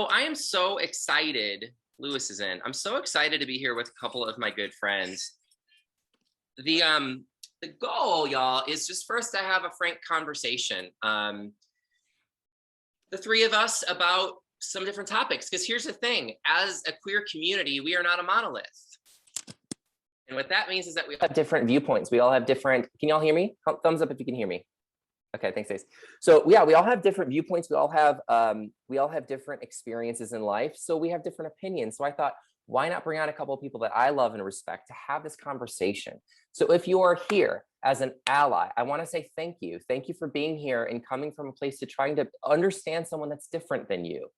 Oh, I am so excited. Lewis is in. I'm so excited to be here with a couple of my good friends. The goal, y'all, is just first to have a frank conversation. The three of us about some different topics. Because here's the thing: as a queer community, we are not a monolith. And what that means is that we all have different viewpoints. We all have different. Can y'all hear me? Thumbs up if you can hear me. Okay, thanks, Ace. So yeah, we all have different viewpoints. We all have different experiences in life. So we have different opinions. So I thought, why not bring on a couple of people that I love and respect to have this conversation? So if you are here as an ally, I want to say thank you. Thank you for being here and coming from a place to trying to understand someone that's different than you.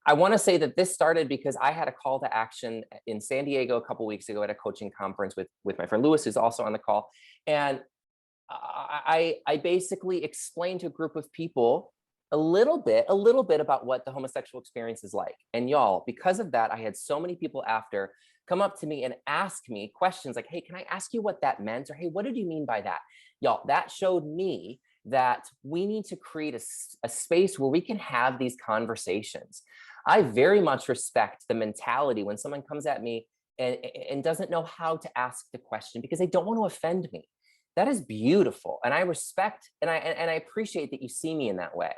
I want to say that this started because I had a call to action in San Diego a couple of weeks ago at a coaching conference with my friend Lewis, who's also on the call. And I basically explained to a group of people a little bit about what the homosexual experience is like. And y'all, because of that, I had so many people after come up to me and ask me questions like, hey, can I ask you what that meant? Or hey, what did you mean by that? Y'all, that showed me that we need to create a space where we can have these conversations. I very much respect the mentality when someone comes at me and doesn't know how to ask the question because they don't want to offend me. That is beautiful. And I respect and I appreciate that you see me in that way.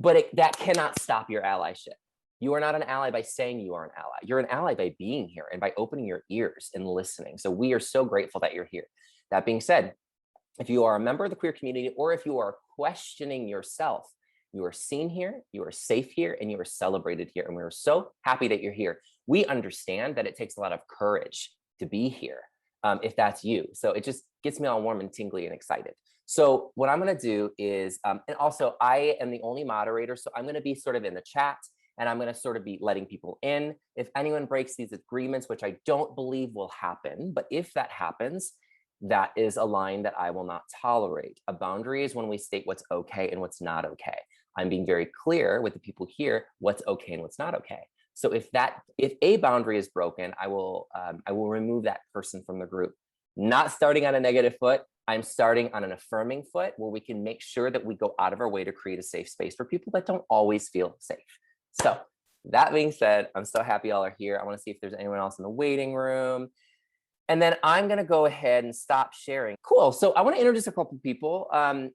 But that cannot stop your allyship. You are not an ally by saying you are an ally. You're an ally by being here and by opening your ears and listening. So we are so grateful that you're here. That being said, if you are a member of the queer community or if you are questioning yourself, you are seen here, you are safe here, and you are celebrated here. And we're so happy that you're here. We understand that it takes a lot of courage to be here. If that's you. So it just gets me all warm and tingly and excited. So what I'm going to do is, and also I am the only moderator, so I'm going to be sort of in the chat and I'm going to sort of be letting people in. If anyone breaks these agreements, which I don't believe will happen, but if that happens, that is a line that I will not tolerate. A boundary is when we state what's okay and what's not okay. I'm being very clear with the people here, what's okay and what's not okay. So if a boundary is broken, I will remove that person from the group. Not starting on a negative foot, I'm starting on an affirming foot where we can make sure that we go out of our way to create a safe space for people that don't always feel safe. So that being said, I'm so happy y'all are here. I want to see if there's anyone else in the waiting room. And then I'm going to go ahead and stop sharing. Cool. So I want to introduce a couple of people. I'm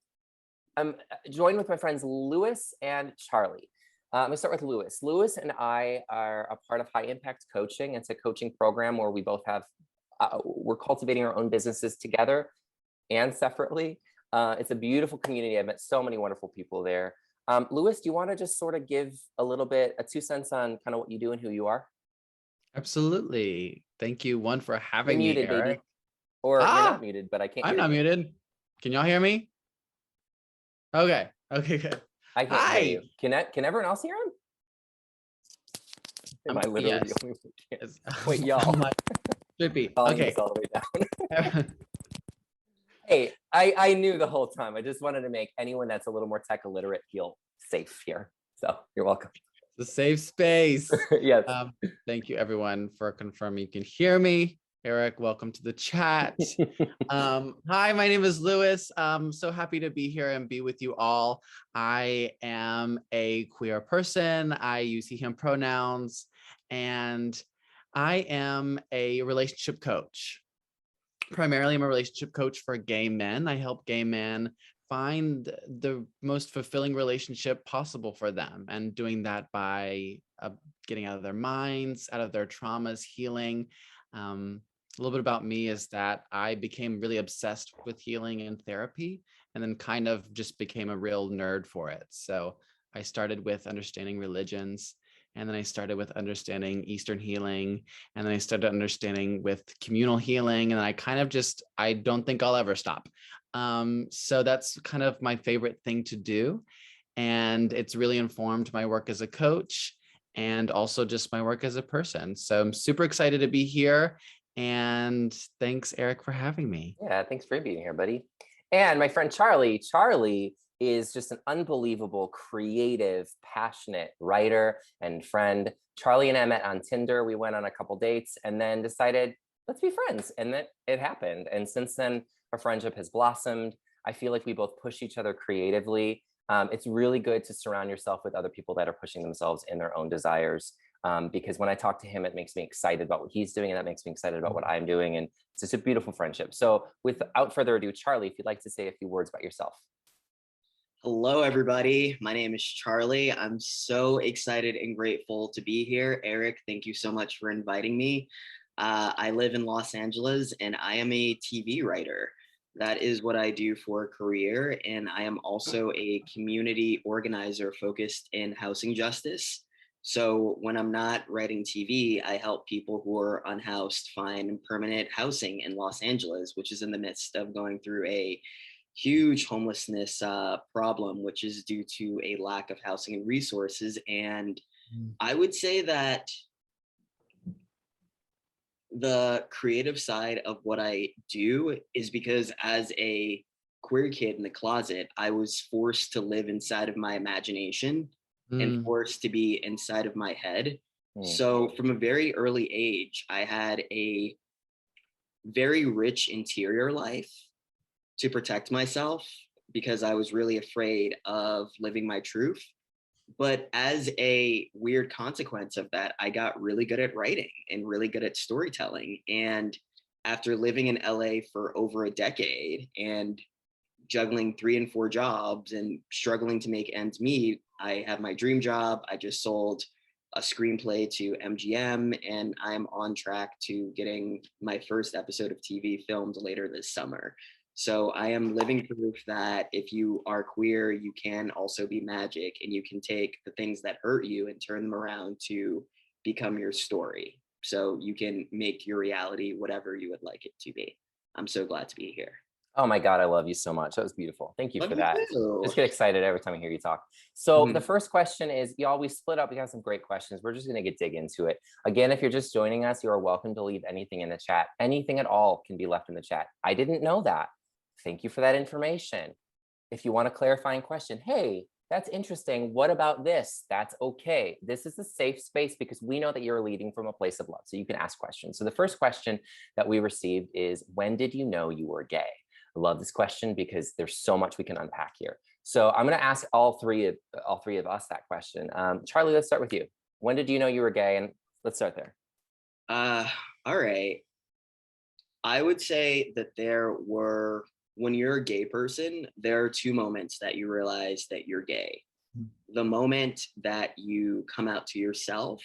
joined with my friends Lewis and Charlie. I'm going to start with Lewis. Lewis and I are a part of High Impact Coaching. It's a coaching program where we both have, we're cultivating our own businesses together and separately. It's a beautiful community. I've met so many wonderful people there. Lewis, do you want to just sort of give a little bit, a 2 cents on kind of what you do and who you are? Absolutely. Thank you, one, for having You're muted, me, Eric. baby. Or you're not muted, but I can't I'm hear not you. muted. Can y'all hear me? Okay. Okay, good. I can't Hi. hear you. Can everyone else hear him? Am I literally Yes. the only one? Yes. Wait, y'all. Trippy. Volume Okay. is all the way down. Hey, I knew the whole time. I just wanted to make anyone that's a little more tech illiterate feel safe here. So you're welcome. The safe space. Yes. Thank you, everyone, for confirming you can hear me. Eric, welcome to the chat. Hi, my name is Lewis. I'm so happy to be here and be with you all. I am a queer person. I use he, him pronouns, and I am a relationship coach. Primarily, I'm a relationship coach for gay men. I help gay men find the most fulfilling relationship possible for them, and doing that by getting out of their minds, out of their traumas, healing. A little bit about me is that I became really obsessed with healing and therapy, and then kind of just became a real nerd for it. So I started with understanding religions, and then I started with understanding Eastern healing, and then I started understanding with communal healing, and I kind of just, I don't think I'll ever stop. So that's kind of my favorite thing to do. And it's really informed my work as a coach and also just my work as a person. So I'm super excited to be here. And thanks, Eric, for having me. Yeah, thanks for being here, buddy. And my friend Charlie. Charlie is just an unbelievable, creative, passionate writer and friend. Charlie and I met on Tinder. We went on a couple dates and then decided, let's be friends. And then it happened. And since then, our friendship has blossomed. I feel like we both push each other creatively. It's really good to surround yourself with other people that are pushing themselves in their own desires. Because when I talk to him, it makes me excited about what he's doing, and that makes me excited about what I'm doing. And it's just a beautiful friendship. So without further ado, Charlie, if you'd like to say a few words about yourself. Hello, everybody. My name is Charlie. I'm so excited and grateful to be here. Eric, thank you so much for inviting me. I live in Los Angeles and I am a TV writer. That is what I do for a career. And I am also a community organizer focused in housing justice. So when I'm not writing TV, I help people who are unhoused find permanent housing in Los Angeles, which is in the midst of going through a huge homelessness problem, which is due to a lack of housing and resources. And I would say that the creative side of what I do is because as a queer kid in the closet, I was forced to live inside of my imagination and forced to be inside of my head. So from a very early age, I had a very rich interior life to protect myself because I was really afraid of living my truth. But as a weird consequence of that, I got really good at writing and really good at storytelling. And after living in LA for over a decade and juggling 3 and 4 jobs and struggling to make ends meet, I have my dream job. I just sold a screenplay to MGM, and I'm on track to getting my first episode of TV filmed later this summer. So I am living proof that if you are queer, you can also be magic, and you can take the things that hurt you and turn them around to become your story. So you can make your reality whatever you would like it to be. I'm so glad to be here. Oh my God, I love you so much. That was beautiful. Thank you Love for you that. too. Just get excited every time I hear you talk. So the first question is, y'all, we split up. We got some great questions. We're just going to dig into it. Again, if you're just joining us, you are welcome to leave anything in the chat. Anything at all can be left in the chat. I didn't know that. Thank you for that information. If you want a clarifying question, hey, that's interesting. What about this? That's okay. This is a safe space because we know that you're leading from a place of love. So you can ask questions. So the first question that we received is, when did you know you were gay? I love this question because there's so much we can unpack here. So I'm going to ask all three of us that question. Charlie, let's start with you. When did you know you were gay? And let's start there. All right. I would say that when you're a gay person, there are 2 moments that you realize that you're gay. The moment that you come out to yourself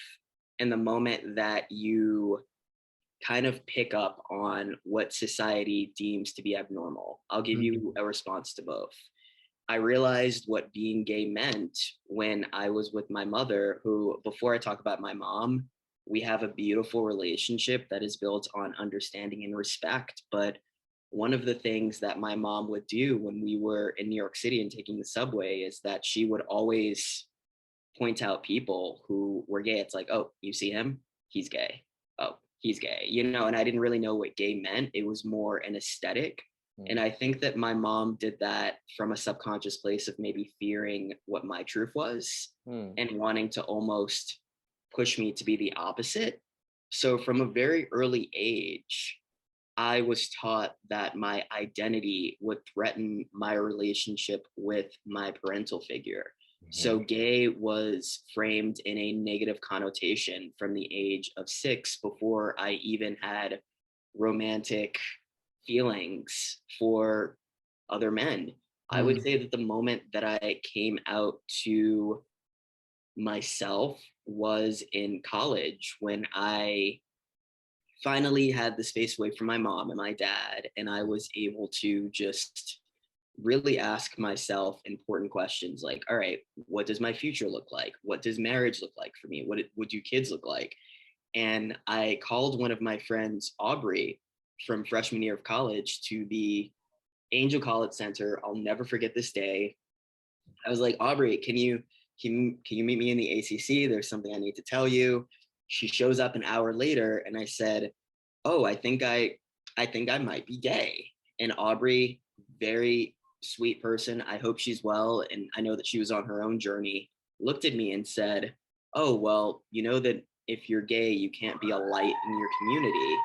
and the moment that you kind of pick up on what society deems to be abnormal. I'll give you a response to both. I realized what being gay meant when I was with my mother, who, before I talk about my mom, we have a beautiful relationship that is built on understanding and respect. But one of the things that my mom would do when we were in New York City and taking the subway is that she would always point out people who were gay. It's like, oh, you see him? He's gay. Oh, he's gay, and I didn't really know what gay meant. It was more an aesthetic. And I think that my mom did that from a subconscious place of maybe fearing what my truth was and wanting to almost push me to be the opposite. So from a very early age, I was taught that my identity would threaten my relationship with my parental figure. So gay was framed in a negative connotation from the age of 6 before I even had romantic feelings for other men. I would say that the moment that I came out to myself was in college when I finally had the space away from my mom and my dad, and I was able to just really ask myself important questions like, all right, what does my future look like? What does marriage look like for me? What do kids look like? And I called one of my friends, Aubrey, from freshman year of college to the Angel College Center. I'll never forget this day. I was like, Aubrey, can you meet me in the ACC? There's something I need to tell you. She shows up an hour later and I said, oh, I think I might be gay. And Aubrey, very sweet person, I hope she's well, and I know that she was on her own journey, looked at me and said, oh, well, you know that if you're gay, you can't be a light in your community,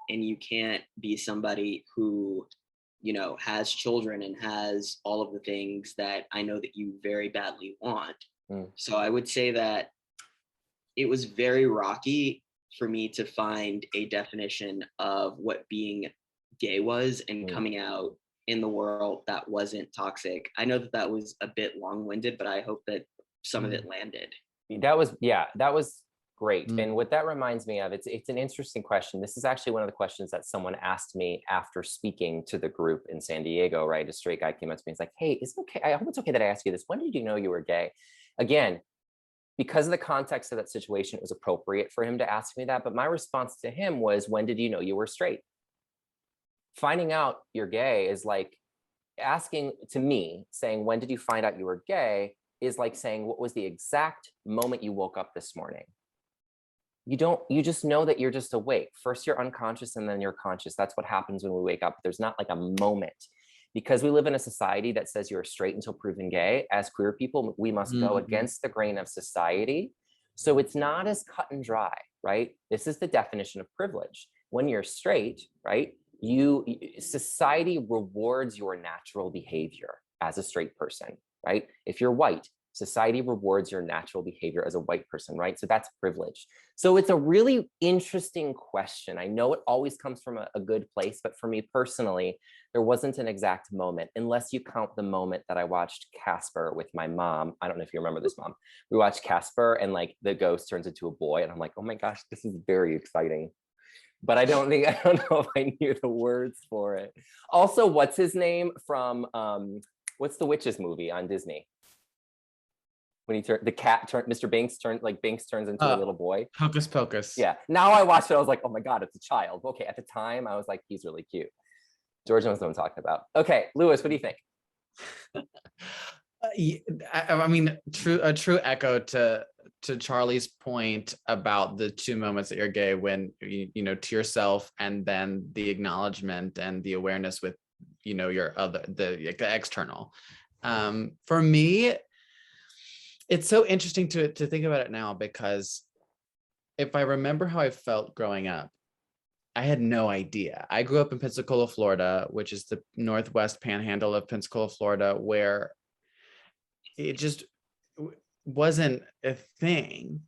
and you can't be somebody who has children and has all of the things that I know that you very badly want. So I would say that it was very rocky for me to find a definition of what being gay was and coming out in the world that wasn't toxic. I know that that was a bit long-winded, but I hope that some of it landed. That was great. And what that reminds me of, it's an interesting question. This is actually one of the questions that someone asked me after speaking to the group in San Diego, right? A straight guy came up to me and was like, hey, is it okay? I hope it's okay that I ask you this. When did you know you were gay? Again, because of the context of that situation, it was appropriate for him to ask me that. But my response to him was, when did you know you were straight? Finding out you're gay is like asking, to me, saying, when did you find out you were gay, is like saying, what was the exact moment you woke up this morning? You just know that you're just awake. First you're unconscious and then you're conscious. That's what happens when we wake up. There's not like a moment. Because we live in a society that says you're straight until proven gay. As queer people, we must go against the grain of society. So it's not as cut and dry, right? This is the definition of privilege. When you're straight, right, society rewards your natural behavior as a straight person, right? If you're white, society rewards your natural behavior as a white person, right? So that's privilege. So it's a really interesting question. I know it always comes from a good place, but for me personally, there wasn't an exact moment, unless you count the moment that I watched Casper with my mom. I don't know if you remember this, Mom. We watched Casper and like the ghost turns into a boy and I'm like, oh my gosh, this is very exciting. But I don't know if I knew the words for it. Also, what's his name from, what's the Witches movie on Disney? When Mr. Binks turns into a little boy. Hocus Pocus. Yeah. Now I watched it, I was like, oh my God, it's a child. Okay, at the time I was like, he's really cute. George knows what I'm talking about. Okay, Lewis, what do you think? I mean, a true echo to Charlie's point about the two moments that you're gay, when to yourself, and then the acknowledgement and the awareness with your the external. For me, it's so interesting to think about it now, because if I remember how I felt growing up, I had no idea. I grew up in Pensacola, Florida, which is the northwest panhandle of Pensacola, Florida, where it just wasn't a thing.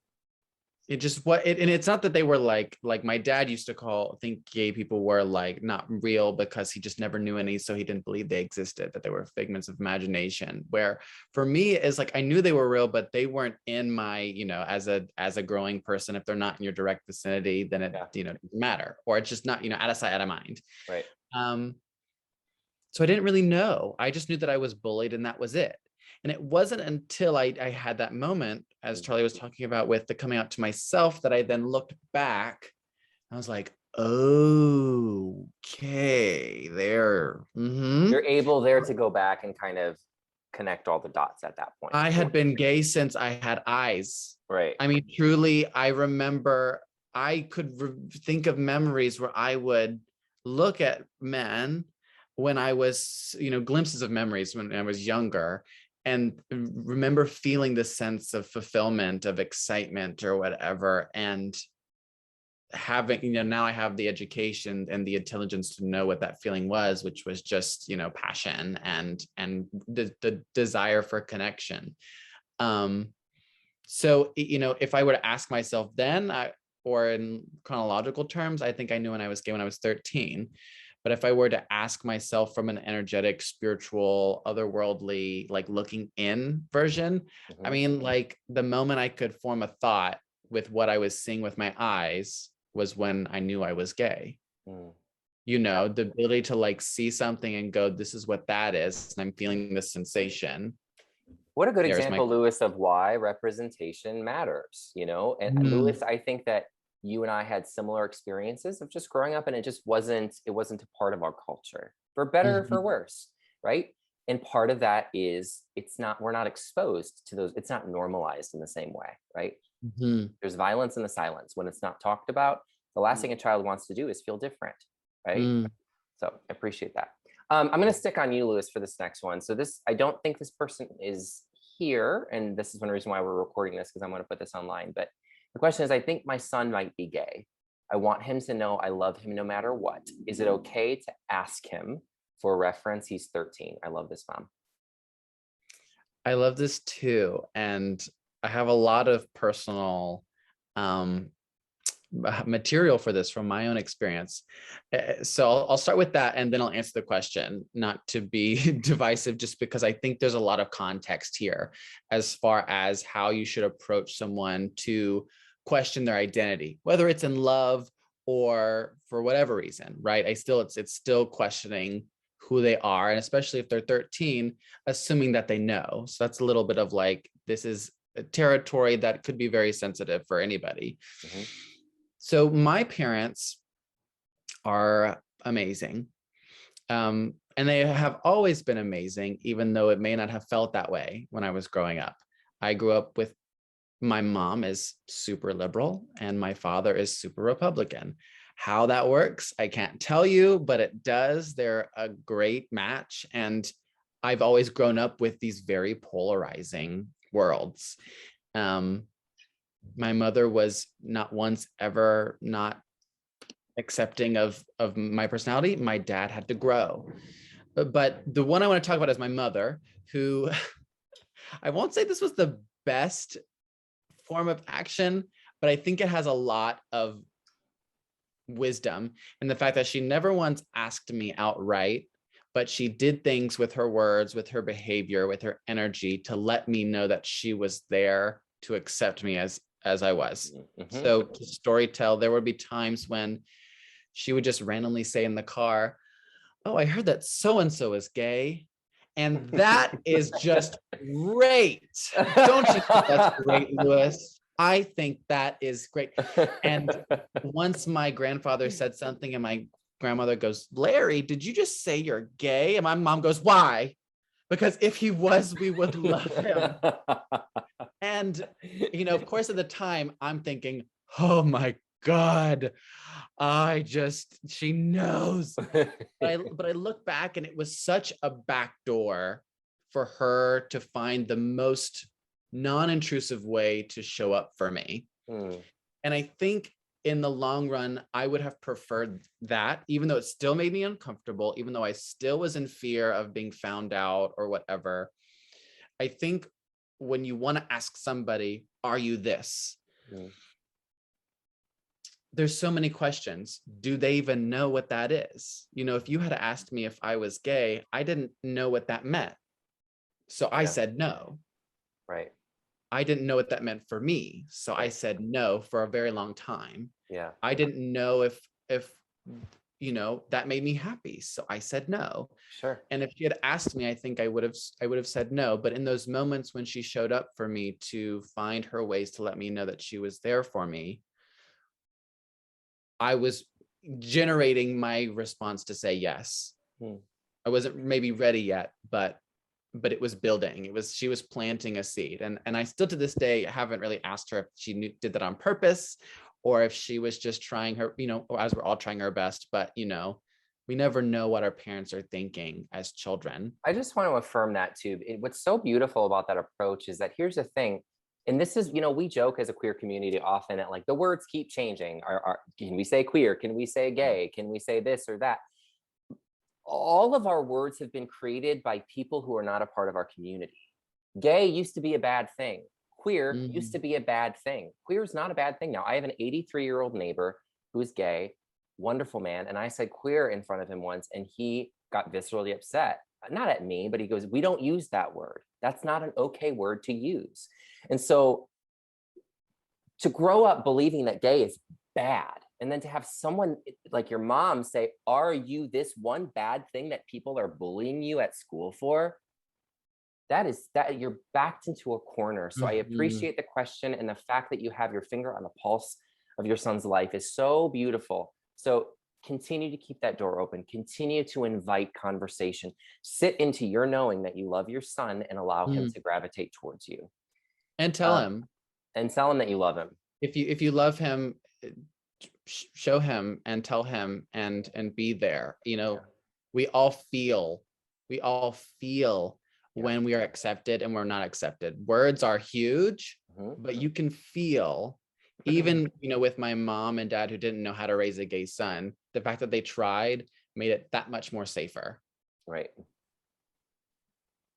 It just and it's not that they were like my dad used to think gay people were like not real because he just never knew any, so he didn't believe they existed, that they were figments of imagination. Where for me it's like I knew they were real, but they weren't in my as a growing person. If they're not in your direct vicinity, then it doesn't matter, or it's just not out of sight, out of mind. Right. So I didn't really know. I just knew that I was bullied, and that was it. And it wasn't until I had that moment, as Charlie was talking about, with the coming out to myself, that I then looked back. I was like, oh, okay, there. You're able there to go back and kind of connect all the dots at that point. I had been gay since I had eyes. Right. I mean, truly, I remember I could think of memories where I would look at men when I was, glimpses of memories when I was younger, and remember feeling the sense of fulfillment, of excitement or whatever. And having, now I have the education and the intelligence to know what that feeling was, which was just, passion and the desire for connection. So, if I were to ask myself then, or in chronological terms, I think I knew when I was gay when I was 13. But if I were to ask myself from an energetic, spiritual, otherworldly, like looking in version, I mean, like the moment I could form a thought with what I was seeing with my eyes was when I knew I was gay. The ability to like see something and go, this is what that is, and I'm feeling this sensation. What a good example, Lewis, of why representation matters, and Lewis, I think that you and I had similar experiences of just growing up, and it wasn't a part of our culture, for better or for worse, right? And part of that is we're not exposed to those, it's not normalized in the same way, right? There's violence in the silence. When it's not talked about, the last thing a child wants to do is feel different, right? So I appreciate that. I'm going to stick on you, Lewis, for this next one. So I don't think this person is here, and this is one reason why we're recording this, because I'm going to put this online, but the question is, I think my son might be gay. I want him to know I love him no matter what. Is it okay to ask him? For reference, he's 13. I love this mom. I love this too. And I have a lot of personal material for this from my own experience. So I'll start with that and then I'll answer the question, not to be divisive, just because I think there's a lot of context here as far as how you should approach someone to question their identity, whether it's in love or for whatever reason, right? It's still questioning who they are, and especially if they're 13, assuming that they know. So that's a little bit of like, this is a territory that could be very sensitive for anybody. Mm-hmm. So my parents are amazing. And they have always been amazing, even though it may not have felt that way when I was growing up. I grew up with, my mom is super liberal and my father is super Republican. How that works, I can't tell you, but it does. They're a great match. And I've always grown up with these very polarizing worlds. My mother was not once ever not accepting of my personality. My dad had to grow. But the one I want to talk about is my mother, who I won't say this was the best form of action, but I think it has a lot of wisdom in the fact that she never once asked me outright, but she did things with her words, with her behavior, with her energy to let me know that she was there to accept me as I was. Mm-hmm. So to storytell, there would be times when she would just randomly say in the car, "Oh, I heard that so-and-so is gay." And that is just great. Don't you think that's great, Lewis? I think that is great. And once my grandfather said something and my grandmother goes, "Larry, did you just say you're gay?" And my mom goes, "Why?" Because if he was, we would love him. And, of course, at the time, I'm thinking, oh my God, she knows. But I look back and it was such a backdoor for her to find the most non-intrusive way to show up for me. And I think in the long run, I would have preferred that, even though it still made me uncomfortable, even though I still was in fear of being found out or whatever. I think when you want to ask somebody, are you this? There's so many questions. Do they even know what that is? If you had asked me if I was gay, I didn't know what that meant. So I said no. Right. I didn't know what that meant for me. So I said no for a very long time. Yeah. I didn't know if that made me happy. So I said no. Sure. And if she had asked me, I think I would have said no. But in those moments when she showed up for me to find her ways to let me know that she was there for me, I was generating my response to say yes. I wasn't maybe ready yet, but it was building. She was planting a seed. And I still to this day haven't really asked her if she did that on purpose or if she was just trying her, as we're all trying our best, but we never know what our parents are thinking as children. I just want to affirm that too. What's so beautiful about that approach is that here's the thing, and this is, we joke as a queer community often at like the words keep changing. Can we say queer? Can we say gay? Can we say this or that? All of our words have been created by people who are not a part of our community. Gay used to be a bad thing. Queer used to be a bad thing. Queer is not a bad thing now. I have an 83-year-old neighbor who is gay, wonderful man. And I said queer in front of him once and he got viscerally upset. Not at me, but he goes, "We don't use that word. That's not an okay word to use." And so to grow up believing that gay is bad, and then to have someone like your mom say, "Are you this one bad thing that people are bullying you at school for?" That you're backed into a corner. So I appreciate the question, and the fact that you have your finger on the pulse of your son's life is so beautiful. So continue to keep that door open, continue to invite conversation, sit into your knowing that you love your son and allow him to gravitate towards you. And tell him. And tell him that you love him. If you love him, show him and tell him and be there. We all feel when we are accepted and we're not accepted. Words are huge, but you can feel, even with my mom and dad who didn't know how to raise a gay son, the fact that they tried made it that much more safer. Right.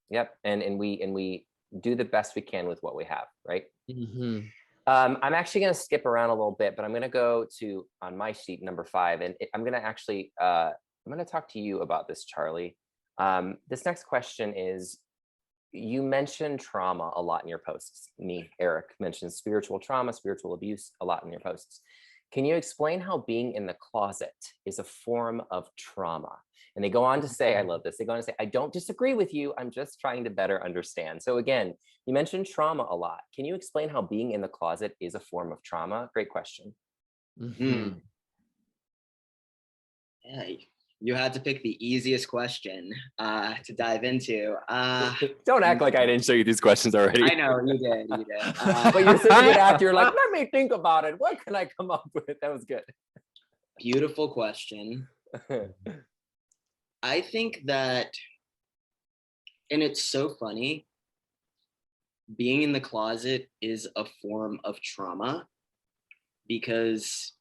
Yep. And we do the best we can with what we have, right? Mm-hmm. I'm actually going to skip around a little bit, but I'm going to go to on my sheet number 5, and I'm going to actually I'm going to talk to you about this, Charlie. This next question is, you mentioned trauma a lot in your posts. Me, Eric, mentions spiritual trauma, spiritual abuse a lot in your posts. Can you explain how being in the closet is a form of trauma? And they go on to say, I love this, they go on to say, I don't disagree with you, I'm just trying to better understand. So again, you mentioned trauma a lot. Can you explain how being in the closet is a form of trauma? Great question. Mm-hmm. Yeah, you had to pick the easiest question to dive into. Don't act like I didn't show you these questions already. I know, you did. But you're such a good actor. You're like, let me think about it. What can I come up with? That was good. Beautiful question. I think that, and it's so funny, being in the closet is a form of trauma because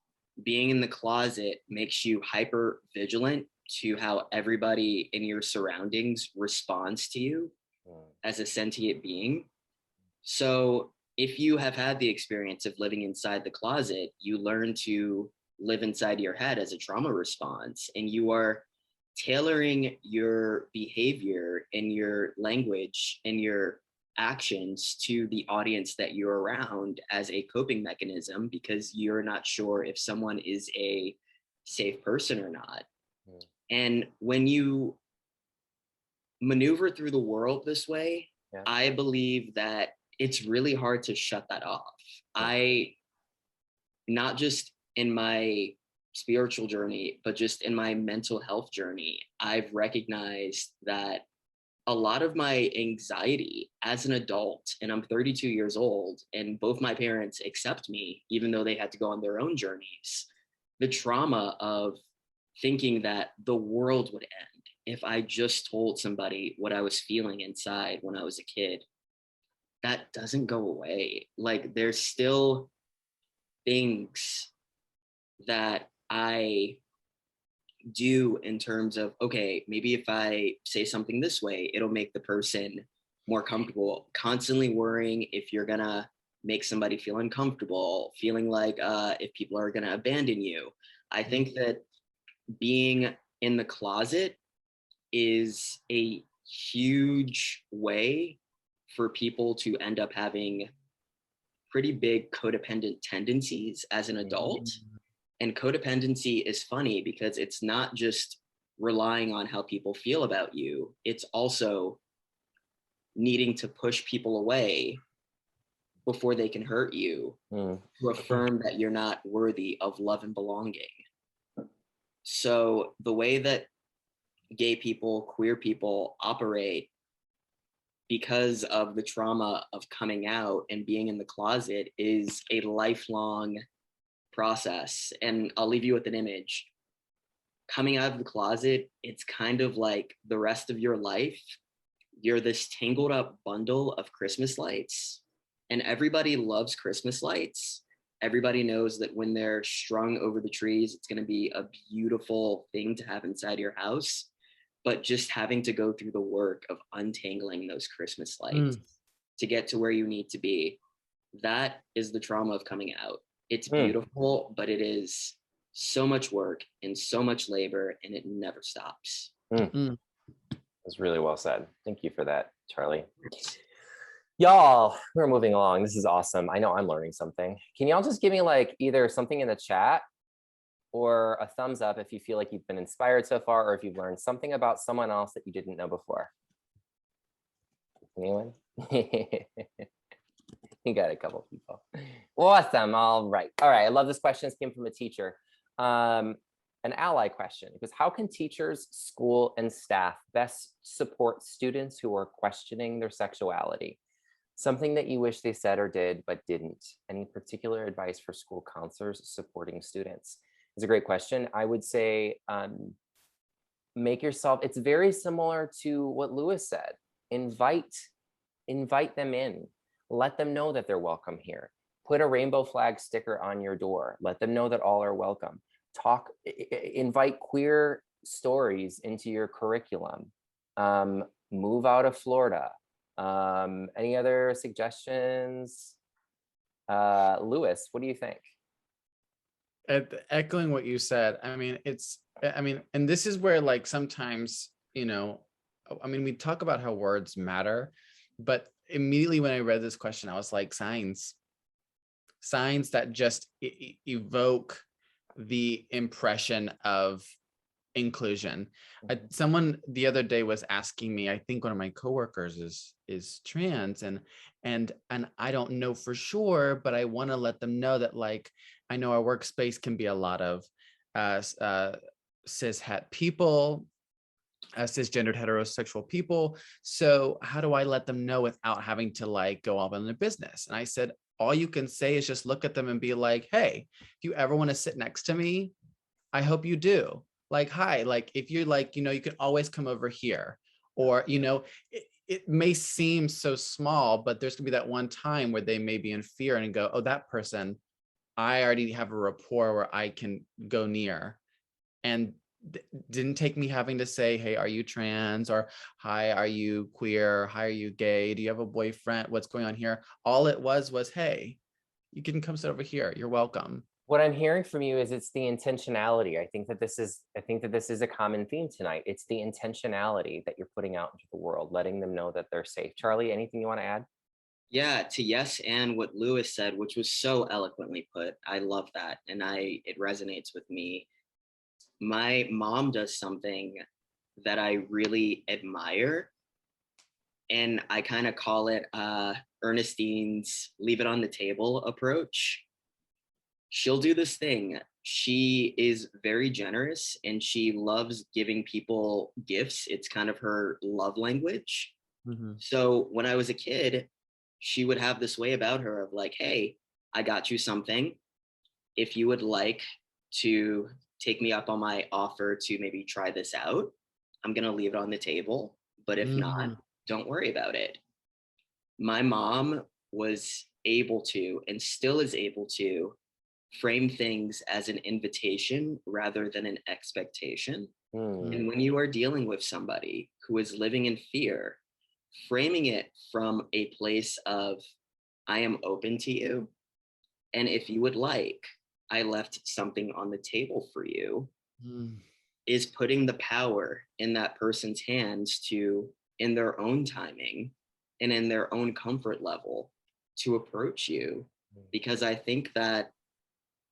being in the closet makes you hyper vigilant to how everybody in your surroundings responds to you as a sentient being. So if you have had the experience of living inside the closet, you learn to live inside your head as a trauma response, and you are tailoring your behavior and your language and your actions to the audience that you're around as a coping mechanism, because you're not sure if someone is a safe person or not. And when you maneuver through the world this way, I believe that it's really hard to shut that off. I, not just in my spiritual journey, but just in my mental health journey, I've recognized that a lot of my anxiety as an adult, and I'm 32 years old, and both my parents accept me, even though they had to go on their own journeys, the trauma of thinking that the world would end if I just told somebody what I was feeling inside when I was a kid, that doesn't go away. Like, there's still things that I do in terms of, okay, maybe if I say something this way, it'll make the person more comfortable. Constantly worrying if you're gonna make somebody feel uncomfortable, feeling like if people are gonna abandon you. I think that being in the closet is a huge way for people to end up having pretty big codependent tendencies as an adult. And codependency is funny because it's not just relying on how people feel about you, it's also needing to push people away before they can hurt you to affirm that you're not worthy of love and belonging. So the way that gay people, queer people operate, because of the trauma of coming out and being in the closet, is a lifelong process. And I'll leave you with an image. Coming out of the closet, it's kind of like the rest of your life. You're this tangled up bundle of Christmas lights, and everybody loves Christmas lights. Everybody knows that when they're strung over the trees, it's going to be a beautiful thing to have inside your house. But just having to go through the work of untangling those Christmas lights to get to where you need to be, that is the trauma of coming out. It's beautiful, but it is so much work and so much labor, and it never stops. That's really well said. Thank you for that, Charlie. Y'all, we're moving along. This is awesome. I know I'm learning something. Can y'all just give me like either something in the chat or a thumbs up if you feel like you've been inspired so far, or if you've learned something about someone else that you didn't know before? Anyone? You got a couple people. Awesome. All right. I love this question. This came from a teacher. An ally question, because how can teachers, school, and staff best support students who are questioning their sexuality? Something that you wish they said or did but didn't. Any particular advice for school counselors supporting students? It's a great question. I would say make yourself, it's very similar to what Lewis said. Invite them in. Let them know that they're welcome here. Put a rainbow flag sticker on your door. Let them know that all are welcome. Invite queer stories into your curriculum. Move out of Florida. Any other suggestions? Lewis, what do you think? Echoing what you said, I mean, and this is where like sometimes, you know, I mean, we talk about how words matter, but immediately when I read this question, I was like, signs that just evoke the impression of inclusion. Someone the other day was asking me, I think one of my coworkers is trans, and I don't know for sure, but I want to let them know that, like, I know our workspace can be a lot of cis-het people, cisgendered heterosexual people. So how do I let them know without having to like go off on their business? And I said, all you can say is just look at them and be like, hey, if you ever want to sit next to me, I hope you do. Like, hi, like if you're like, you know, you can always come over here. Or, you know, it may seem so small, but there's gonna be that one time where they may be in fear and go, oh, that person, I already have a rapport where I can go near. And didn't take me having to say, hey, are you trans? Or hi, are you queer? Hi, are you gay? Do you have a boyfriend? What's going on here? All it was, hey, you can come sit over here. You're welcome. What I'm hearing from you is it's the intentionality. I think that this is a common theme tonight. It's the intentionality that you're putting out into the world, letting them know that they're safe. Charlie, anything you want to add? Yeah, to yes and what Lewis said, which was so eloquently put. I love that, and it resonates with me. My mom does something that I really admire, and I kind of call it Ernestine's leave it on the table approach. She'll do this thing. She is very generous and she loves giving people gifts. It's kind of her love language. Mm-hmm. So when I was a kid, she would have this way about her of like, hey, I got you something. If you would like to take me up on my offer to maybe try this out, I'm going to leave it on the table. But if not, don't worry about it. My mom was able to, and still is able to, frame things as an invitation rather than an expectation. And when you are dealing with somebody who is living in fear, framing it from a place of, I am open to you. And if you would like, I left something on the table for you, is putting the power in that person's hands to, in their own timing and in their own comfort level, to approach you. Because I think that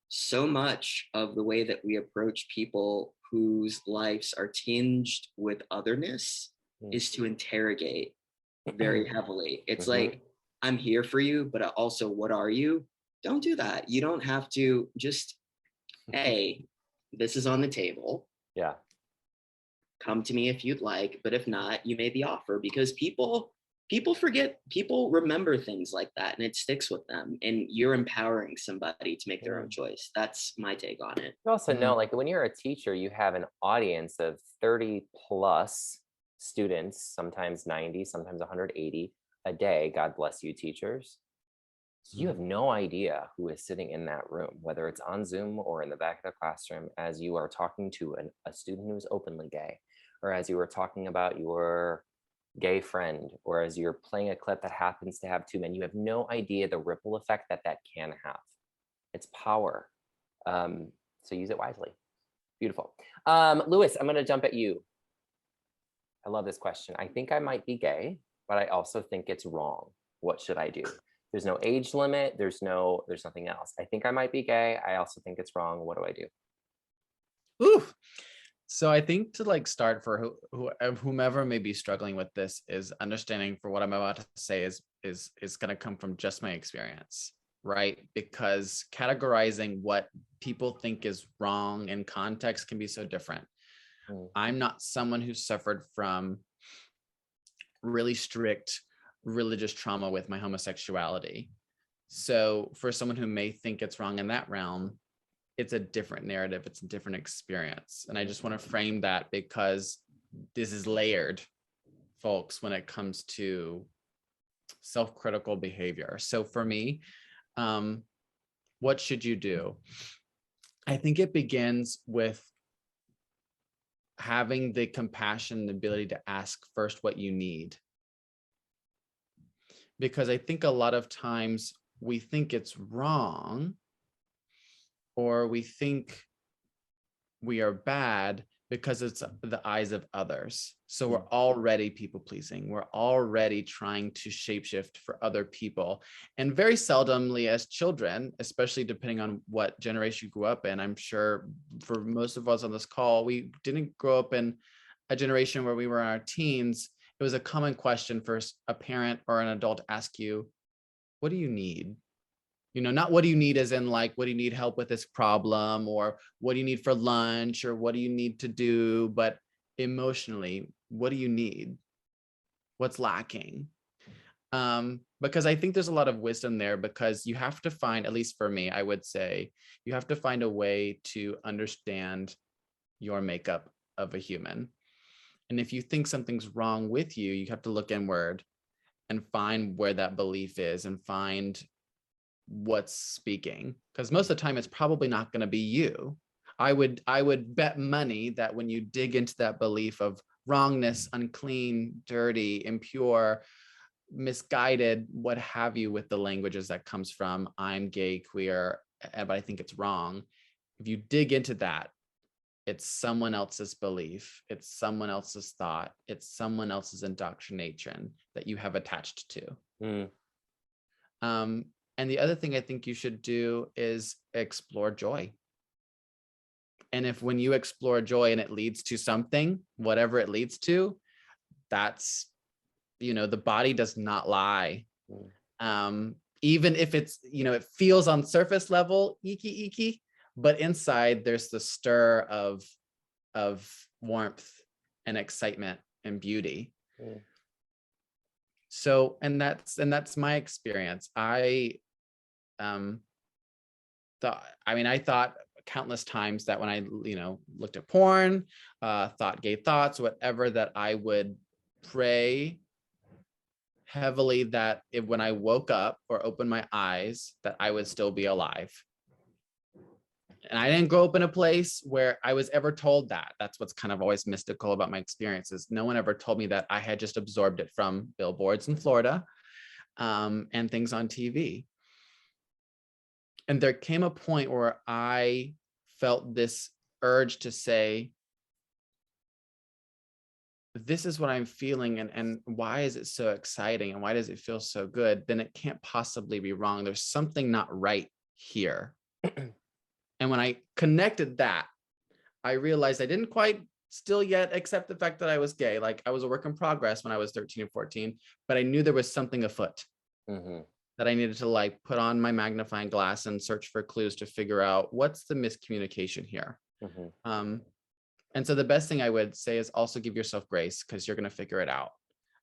so much of the way that we approach people whose lives are tinged with otherness is to interrogate very heavily. It's like, I'm here for you, but also, what are you? Don't do that. You don't have to. Just, hey, this is on the table. Yeah. Come to me if you'd like, but if not, you may be offered, because people forget, people remember things like that and it sticks with them, and you're empowering somebody to make their own choice. That's my take on it. You also know, like when you're a teacher, you have an audience of 30 plus students, sometimes 90, sometimes 180 a day. God bless you, teachers. So you have no idea who is sitting in that room, whether it's on Zoom or in the back of the classroom, as you are talking to a student who is openly gay, or as you are talking about your gay friend, or as you're playing a clip that happens to have two men. You have no idea the ripple effect that can have. It's power. So use it wisely. Beautiful. Lewis, I'm going to jump at you. I love this question. I think I might be gay, but I also think it's wrong. What should I do? There's no age limit. There's nothing else. I think I might be gay. I also think it's wrong. What do I do? Ooh. So I think to like start for whomever may be struggling with this is understanding for what I'm about to say is going to come from just my experience, right? Because categorizing what people think is wrong in context can be so different. I'm not someone who suffered from really strict religious trauma with my homosexuality. So for someone who may think it's wrong in that realm, it's a different narrative. It's a different experience. And I just want to frame that because this is layered, folks, when it comes to self-critical behavior. So for me, what should you do? I think it begins with having the compassion, the ability to ask first what you need. Because I think a lot of times we think it's wrong, or we think we are bad because it's the eyes of others. So we're already people pleasing. We're already trying to shapeshift for other people. And very seldomly as children, especially depending on what generation you grew up in, I'm sure for most of us on this call, we didn't grow up in a generation where we were in our teens. It was a common question for a parent or an adult to ask you, what do you need? You know, not what do you need as in like, what do you need help with this problem, or what do you need for lunch, or what do you need to do, but emotionally, what do you need? What's lacking? Because I think there's a lot of wisdom there, because you have to find, at least for me, I would say, you have to find a way to understand your makeup of a human. And if you think something's wrong with you, you have to look inward and find where that belief is and find what's speaking, because most of the time it's probably not going to be you. I would bet money that when you dig into that belief of wrongness, unclean, dirty, impure, misguided, what have you, with the languages that comes from I'm gay, queer, but I think it's wrong. If you dig into that, it's someone else's belief, it's someone else's thought, it's someone else's indoctrination that you have attached to. And the other thing I think you should do is explore joy. And if when you explore joy and it leads to something, whatever it leads to, that's, you know, the body does not lie. Even if it's, you know, it feels on surface level, icky, but inside there's the stir of warmth and excitement and beauty. So, and that's my experience. I thought countless times that when I, you know, looked at porn, thought gay thoughts, whatever, that I would pray heavily that if when I woke up or opened my eyes, that I would still be alive. And I didn't grow up in a place where I was ever told that. That's what's kind of always mystical about my experiences. No one ever told me that. I had just absorbed it from billboards in Florida, and things on TV. And there came a point where I felt this urge to say, this is what I'm feeling, and why is it so exciting, and why does it feel so good? Then it can't possibly be wrong. There's something not right here. And when I connected that, I realized I didn't quite still yet accept the fact that I was gay. Like, I was a work in progress when I was 13 or 14, but I knew there was something afoot. That I needed to like put on my magnifying glass and search for clues to figure out what's the miscommunication here. And so the best thing I would say is also give yourself grace, because you're going to figure it out.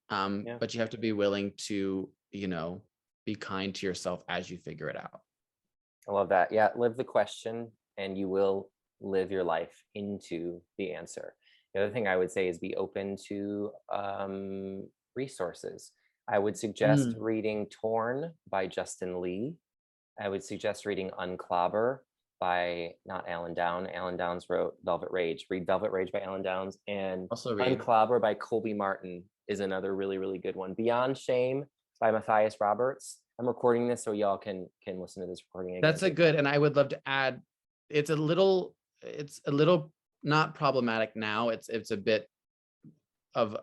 But you have to be willing to, you know, be kind to yourself as you figure it out. I love that. Yeah, live the question and you will live your life into the answer. The other thing I would say is be open to resources. I would suggest reading Torn by Justin Lee. I would suggest reading Unclobber by, not Alan Downs. Alan Downs wrote Velvet Rage. Read Velvet Rage by Alan Downs, and Also read Unclobber by Colby Martin is another really, really good one. Beyond Shame by Matthias Roberts. I'm recording this so y'all can listen to this recording again. That's a good, and I would love to add, it's a little not problematic now. It's a bit of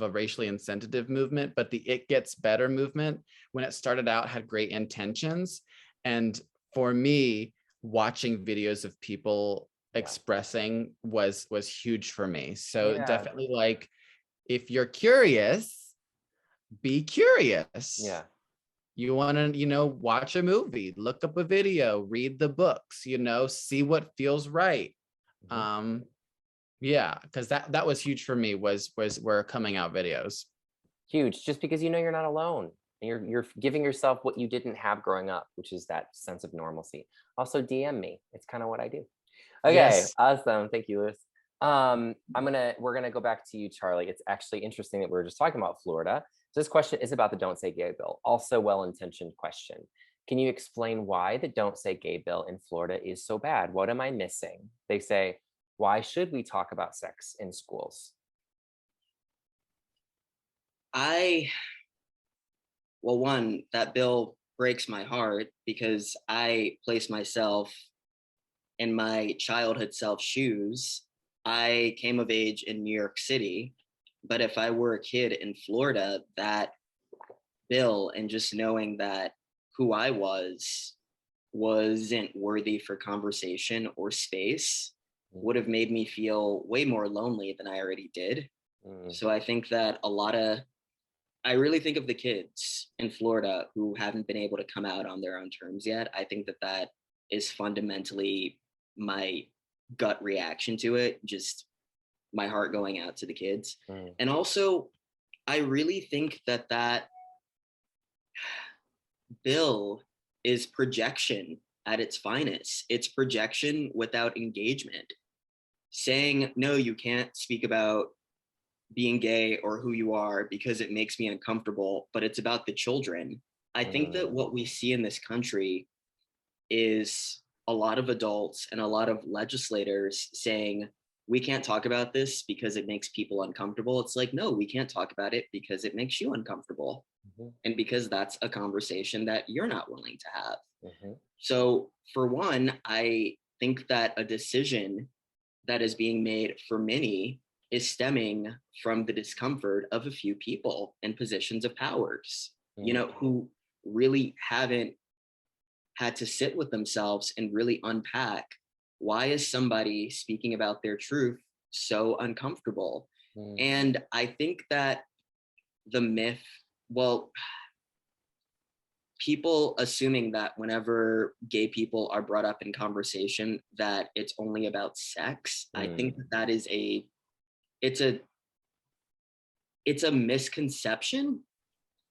a racially insensitive movement, but the It Gets Better movement, when it started out, had great intentions. And for me, watching videos of people expressing was huge for me. So definitely, like, if you're curious, be curious. You want to, you know, watch a movie, look up a video, read the books, you know, see what feels right. Because that was huge for me, were coming out videos. Huge, just because you know you're not alone. And you're giving yourself what you didn't have growing up, which is that sense of normalcy. Also DM me. It's kind of what I do. Okay, awesome. Thank you, Lewis. We're gonna go back to you, Charlie. It's actually interesting that we were just talking about Florida. So this question is about the Don't Say Gay bill. Also well-intentioned question. Can you explain why the Don't Say Gay bill in Florida is so bad? What am I missing? They say, Why should we talk about sex in schools? Well, one, that bill breaks my heart because I place myself in my childhood self shoes. I came of age in New York City, but if I were a kid in Florida, that bill and just knowing that who I wasn't worthy for conversation or space would have made me feel way more lonely than I already did. So I think that I really think of the kids in Florida who haven't been able to come out on their own terms yet. I think that that is fundamentally my gut reaction to it, just my heart going out to the kids. And also, I really think that that bill is projection at its finest. It's projection without engagement. Saying, no, you can't speak about being gay or who you are because it makes me uncomfortable, but it's about the children. I think that what we see in this country is a lot of adults and a lot of legislators saying, we can't talk about this because it makes people uncomfortable. It's like, no, we can't talk about it because it makes you uncomfortable. And because that's a conversation that you're not willing to have. So for one, I think that a decision that is being made for many is stemming from the discomfort of a few people in positions of powers, who really haven't had to sit with themselves and really unpack, why is somebody speaking about their truth so uncomfortable? And I think that the myth, people assuming that whenever gay people are brought up in conversation, that it's only about sex. I think that is it's a misconception,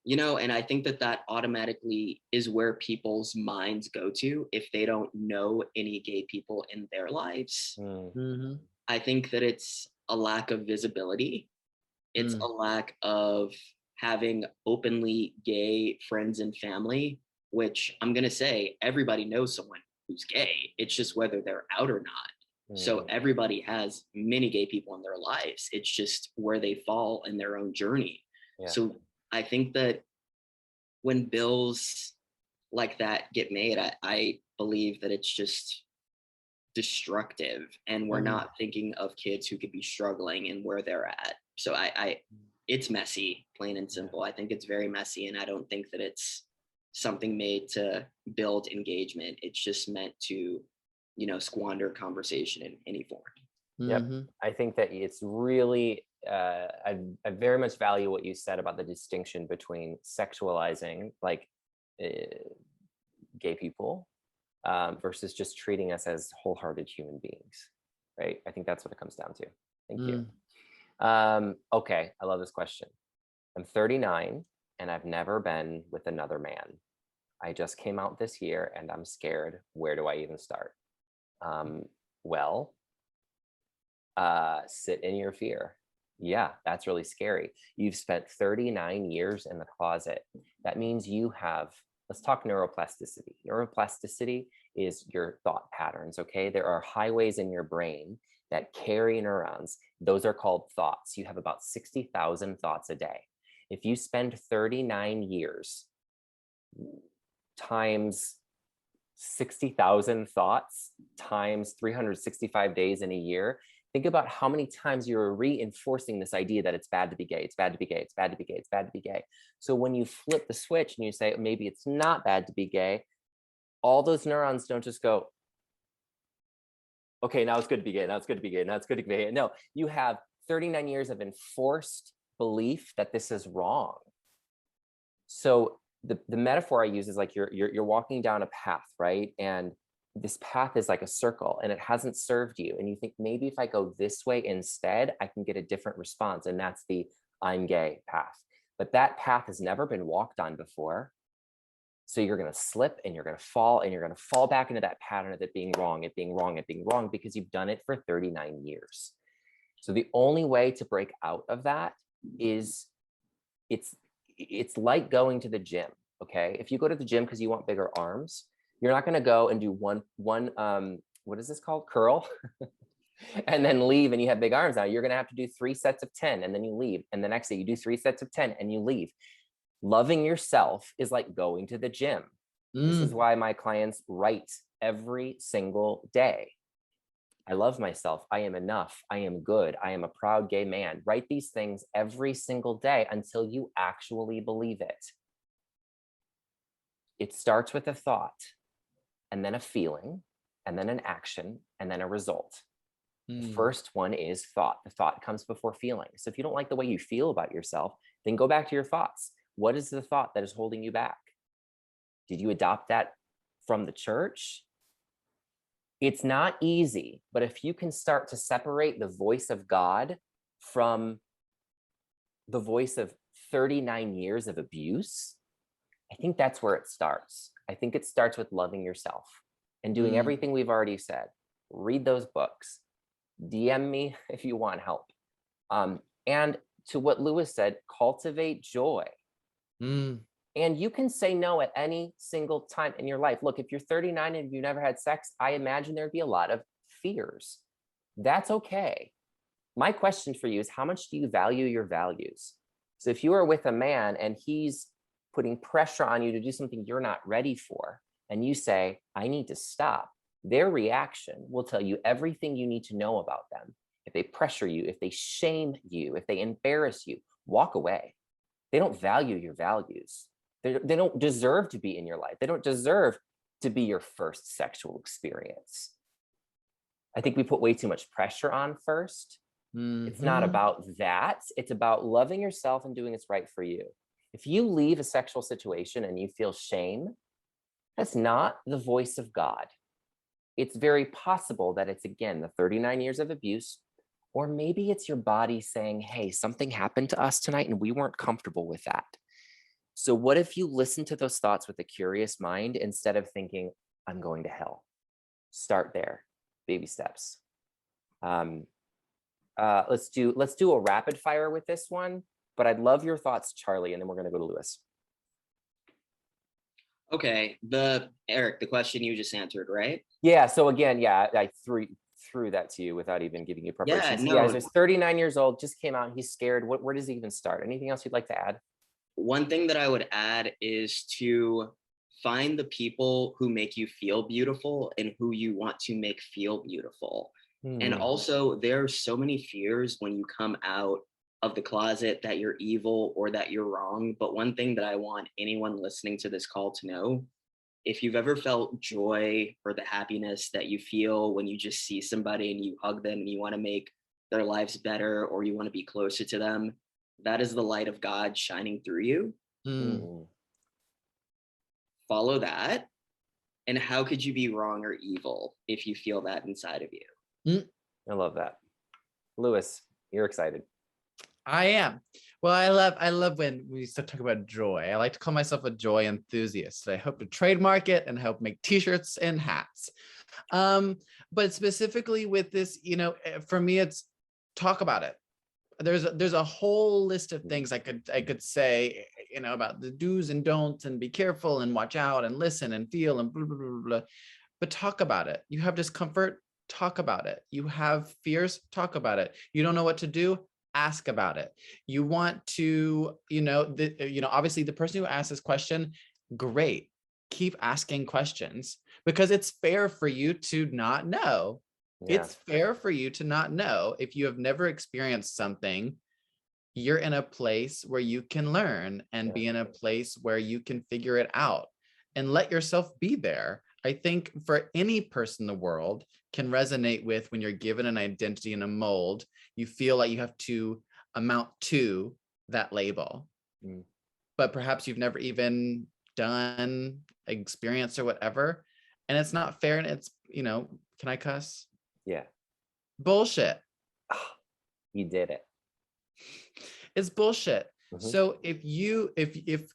and I think that that automatically is where people's minds go to if they don't know any gay people in their lives. I think that it's a lack of visibility. It's a lack of having openly gay friends and family, which I'm going to say everybody knows someone who's gay. It's just whether they're out or not. So everybody has many gay people in their lives. It's just where they fall in their own journey. So I think that when bills like that get made, I believe that it's just destructive, and we're not thinking of kids who could be struggling and where they're at. So it's messy, plain and simple. I think it's very messy, and I don't think that it's something made to build engagement. It's just meant to, squander conversation in any form. Yep. I think that it's really, I very much value what you said about the distinction between sexualizing like gay people versus just treating us as wholehearted human beings, right? I think that's what it comes down to. Thank you. Okay, I love this question. I'm 39 and I've never been with another man. I just came out this year and I'm scared. Where do I even start? Sit in your fear. Yeah, that's really scary. You've spent 39 years in the closet. That means you have, let's talk neuroplasticity. Neuroplasticity is your thought patterns, okay? There are highways in your brain that carry neurons. Those are called thoughts. You have about 60,000 thoughts a day. If you spend 39 years times 60,000 thoughts times 365 days in a year, think about how many times you're reinforcing this idea that it's bad to be gay, it's bad to be gay, it's bad to be gay, it's bad to be gay. So when you flip the switch and you say, maybe it's not bad to be gay, all those neurons don't just go, okay, now it's good to be gay, now it's good to be gay, now it's good to be gay. No, you have 39 years of enforced belief that this is wrong. So the metaphor I use is like you're walking down a path, right? And this path is like a circle and it hasn't served you. And you think maybe if I go this way instead, I can get a different response. And that's the I'm gay path. But that path has never been walked on before. So you're going to slip and you're going to fall and you're going to fall back into that pattern of it being wrong, it being wrong, it being wrong, because you've done it for 39 years. So the only way to break out of that is it's like going to the gym. Okay. If you go to the gym because you want bigger arms, you're not going to go and do one what is this called? Curl. and then leave and you have big arms now, you're going to have to do 3 sets of 10 and then you leave. And the next day you do 3 sets of 10 and you leave. Loving yourself is like going to the gym. This is why my clients write every single day. I love myself. I am enough. I am good. I am a proud gay man. Write these things every single day until you actually believe it. It starts with a thought, and then a feeling, and then an action, and then a result. The first one is thought. The thought comes before feeling. So if you don't like the way you feel about yourself, then go back to your thoughts. What is the thought that is holding you back? Did you adopt that from the church? It's not easy, but if you can start to separate the voice of God from the voice of 39 years of abuse, I think that's where it starts. I think it starts with loving yourself and doing everything we've already said. Read those books. DM me if you want help. And to what Lewis said, cultivate joy. And you can say no at any single time in your life. Look, if you're 39 and you've never had sex, I imagine there'd be a lot of fears. That's okay. My question for you is, how much do you value your values? So if you are with a man and he's putting pressure on you to do something you're not ready for, and you say, I need to stop, their reaction will tell you everything you need to know about them. If they pressure you, if they shame you, if they embarrass you, walk away. They don't value your values. They don't deserve to be in your life. They don't deserve to be your first sexual experience. I think we put way too much pressure on first. It's not about that. It's about loving yourself and doing what's right for you. If you leave a sexual situation and you feel shame, that's not the voice of God. It's very possible that it's, again, the 39 years of abuse, or maybe it's your body saying, hey, something happened to us tonight and we weren't comfortable with that. So what if you listen to those thoughts with a curious mind instead of thinking, I'm going to hell? Start there, baby steps. Let's do a rapid fire with this one, but I'd love your thoughts, Charlie, and then we're going to go to Lewis. Okay, Eric, the question you just answered, right? Yeah. So again, yeah, I threw that to you without even giving you preparation. Yeah, no. He's 39 years old, just came out. He's scared. Where does he even start? Anything else you'd like to add? One thing that I would add is to find the people who make you feel beautiful and who you want to make feel beautiful. And also, there are so many fears when you come out of the closet that you're evil or that you're wrong. But one thing that I want anyone listening to this call to know, if you've ever felt joy or the happiness that you feel when you just see somebody and you hug them and you want to make their lives better or you want to be closer to them, that is the light of God shining through you. Follow that. And how could you be wrong or evil if you feel that inside of you? I love that. Lewis, you're excited. I am. Well, I love when we start talking about joy. I like to call myself a joy enthusiast. I hope to trademark it and help make t-shirts and hats. But specifically with this, for me, it's talk about it. There's a whole list of things I could say, about the do's and don'ts and be careful and watch out and listen and feel and blah, blah, blah, blah. But talk about it. You have discomfort, talk about it. You have fears, talk about it. You don't know what to do, ask about it. You want to, obviously the person who asked this question, great. Keep asking questions because it's fair for you to not know. Yeah. It's fair for you to not know. If you have never experienced something, you're in a place where you can learn and be in a place where you can figure it out and let yourself be there. I think for any person in the world can resonate with when you're given an identity and a mold, you feel like you have to amount to that label. But perhaps you've never even done, experienced or whatever. And it's not fair. And it's, can I cuss? Yeah. Bullshit. Oh, you did it. It's bullshit. So if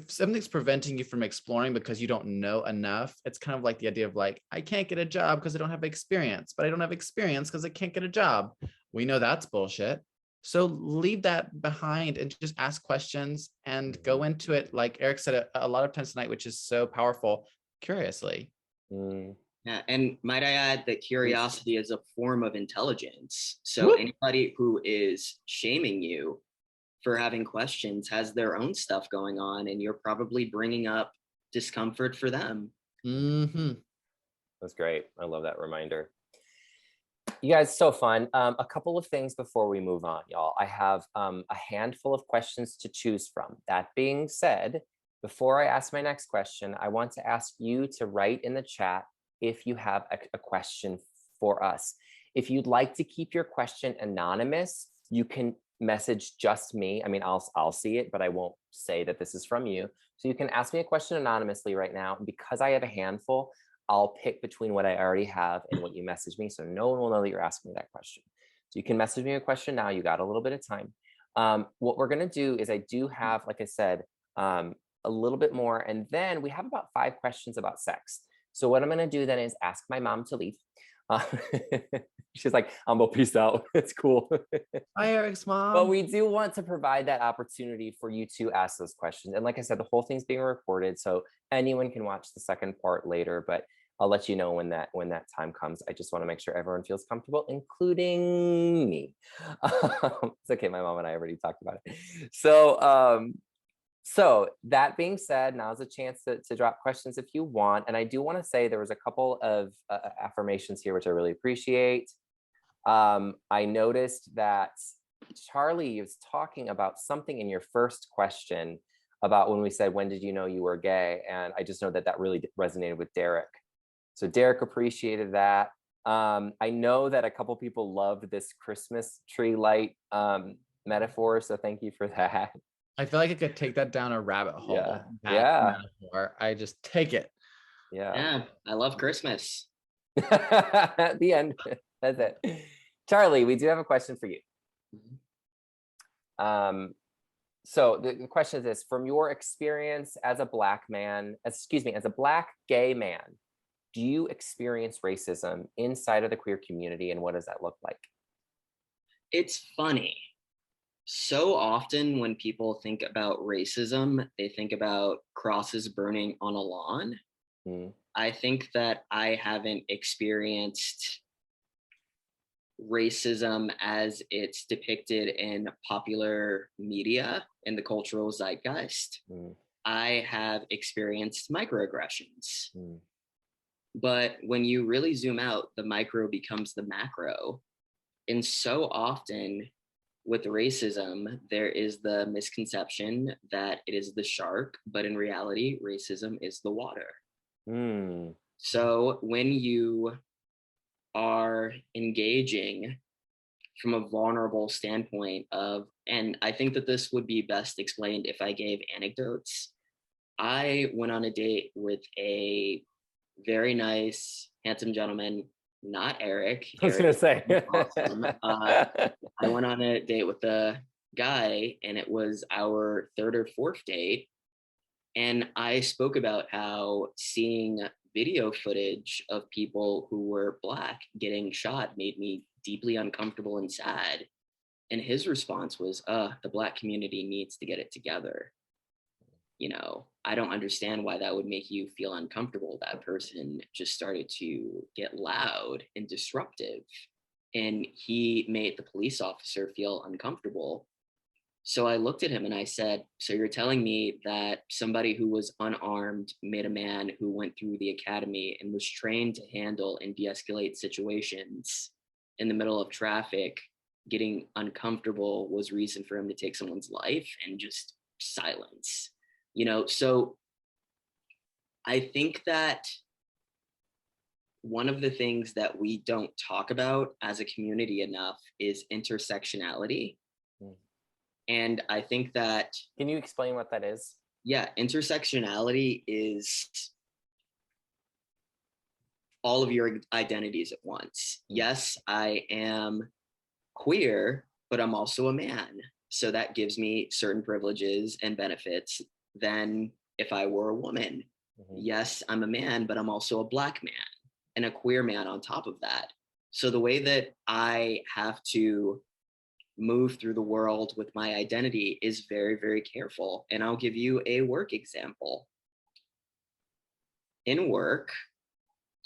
something's preventing you from exploring because you don't know enough, it's kind of like the idea of like, I can't get a job because I don't have experience, but I don't have experience because I can't get a job. We know that's bullshit. So leave that behind and just ask questions and go into it. Like Eric said a lot of times tonight, which is so powerful, curiously. Yeah, and might I add that curiosity is a form of intelligence. So Whoop. anybody who is shaming you for having questions has their own stuff going on, and you're probably bringing up discomfort for them. Mm-hmm. That's great. I love that reminder. You guys, so fun. A couple of things before we move on, y'all. I have a handful of questions to choose from. That being said, before I ask my next question, I want to ask you to write in the chat if you have a question for us. If you'd like to keep your question anonymous, you can message just me. I mean, I'll see it, but I won't say that this is from you. So you can ask me a question anonymously right now. Because I have a handful, I'll pick between what I already have and what you message me, so no one will know that you're asking me that question. So you can message me a question now. You got a little bit of time. What we're gonna do is I do have, like I said, a little bit more, and then we have about 5 questions about sex. So what I'm gonna do then is ask my mom to leave. She's like, I'm gonna peace out. It's cool. Hi, Eric's mom. But we do want to provide that opportunity for you to ask those questions. And like I said, the whole thing's being recorded, so anyone can watch the second part later, but I'll let you know when that time comes. I just want to make sure everyone feels comfortable, including me. It's okay, my mom and I already talked about it. So that being said, now's a chance to drop questions if you want. And I do want to say there was a couple of affirmations here, which I really appreciate. I noticed that Charlie was talking about something in your first question about when we said, when did you know you were gay? And I just know that that really resonated with Derek. So Derek appreciated that. I know that a couple people loved this Christmas tree light metaphor, so thank you for that. I feel like I could take that down a rabbit hole. Yeah. That metaphor. I just take it. Yeah, I love Christmas. The end. That's it. Charlie, we do have a question for you. So the question is this: from your experience as a Black man, as a Black gay man, do you experience racism inside of the queer community, and what does that look like? It's funny. So often when people think about racism, they think about crosses burning on a lawn. I think that I haven't experienced racism as it's depicted in popular media in the cultural zeitgeist. I have experienced microaggressions. But when you really zoom out, the micro becomes the macro. And so often with racism, there is the misconception that it is the shark, but in reality, racism is the water. So when you are engaging from a vulnerable standpoint of, and I think that this would be best explained if I gave anecdotes. I went on a date with a very nice, handsome gentleman, not Eric. I was gonna say. Awesome. I went on a date with a guy, and it was our 3rd or 4th date. And I spoke about how seeing video footage of people who were Black getting shot made me deeply uncomfortable and sad. And his response was, the Black community needs to get it together. You know, I don't understand why that would make you feel uncomfortable. That person just started to get loud and disruptive, and he made the police officer feel uncomfortable. So I looked at him and I said, so you're telling me that somebody who was unarmed made a man who went through the academy and was trained to handle and de-escalate situations in the middle of traffic, getting uncomfortable was reason for him to take someone's life and just silence? You know, so I think that one of the things that we don't talk about as a community enough is intersectionality. And I think that... Can you explain what that is? Yeah, intersectionality is all of your identities at once. Yes, I am queer, but I'm also a man. So that gives me certain privileges and benefits than if I were a woman. Yes, I'm a man, but I'm also a Black man and a queer man on top of that. So the way that I have to move through the world with my identity is very, very careful. And I'll give you a work example. In work,